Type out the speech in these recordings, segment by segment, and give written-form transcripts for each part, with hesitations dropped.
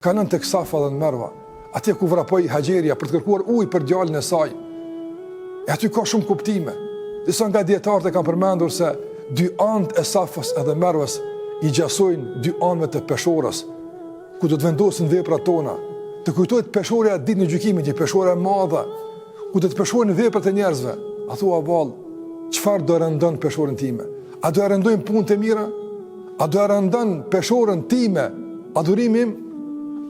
Kanën tek Safa dhe Merva, atje ku vrapoi Haxheria për të kërkuar ujë për djalin e saj. E aty ka shumë kuptime. Disa nga dietarët e kanë përmendur se dy anët e Safës edhe Mervës i gjasojnë dy anëve të peshorës, ku do të vendosin veprat tona. Të kujtohet peshorja ditën e gjykimit, një peshore e madhe, ku do të peshohen veprat e njerëzve. A thua vallë, çfarë do rëndon peshoren time? A do rëndojnë punët e mira? A do rëndon peshorën time adhurimim?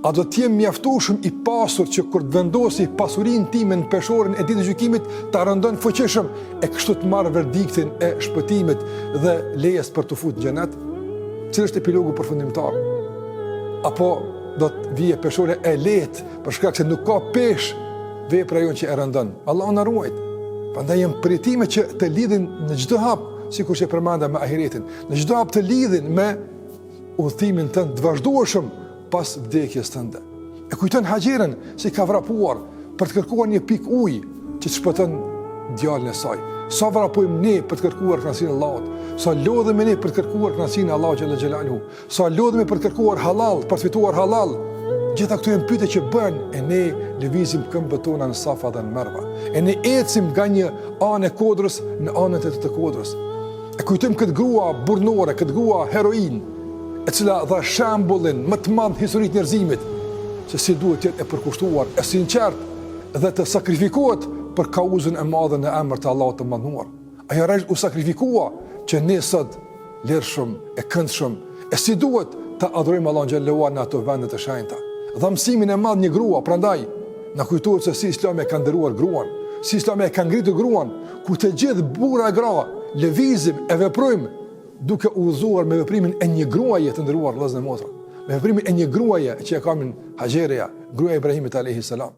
A do të jem mjaftueshëm i pasur që kur të vendosi pasurinë time në peshorën e ditës së gjykimit ta rëndon fuqishëm e kështu të marr verdiktin e shpëtimit dhe lejes për të futur në xhenet? Cili është epilogu përfundimtar? Apo do të vije peshore e lehtë për shkak se nuk ka pesh vepra jon që e rëndon? Allahu na ruaj. Prandaj janë pritime që të lidhin në çdo hap, sikur që përmenda me ahiretin, në çdo hap të lidhin me udhëtimin tënd të vazhdueshëm pas vdekjes tënde. E kujton Haxherën si ka vrapuar për të kërkuar një pikë ujë që të shpëton djalin e saj. Sa vrapojmë ne për të kërkuar kënaqësinë e Allahut, sa lodhemi ne për të kërkuar kënaqësinë e Allahut xhalla xhelaluhu, sa lodhemi për të kërkuar halal, për të fituar halal. Gjitha këto janë pyetje që bën e ne lëvizim këmbët tona në Safa dhe në Merva. E ne ecim nga një anë e Kodrës në anën tjetër të Kodrës. E kujtojmë këtë grua burnore, këtë grua heroin, e cila dha shembullin më të madh historisë njerëzimit, se si duhet të jetë e përkushtuar, e sinqert dhe të sakrifikohet për kauzën e madhe në emër të Allahut të Madhnuar. Ajo rrezik u sakrifikua që ne sot lirshëm e këndshëm e si duhet të adhurojmë Allahun xhallahu ala në ato vende të shenjta. Dha mësimin e madh një grua, prandaj na kujtohet se si Islami e ka nderuar gruan, si Islami e ka ngritur gruan, ku të gjithë burra e gra lëvizim e veprojmë duke udhëzuar me veprimin e një gruaje të nderuar vëllezër dhe motra, me veprimin e një gruaje që e ka Haxheria, gruaja e Ibrahimit alayhis salam.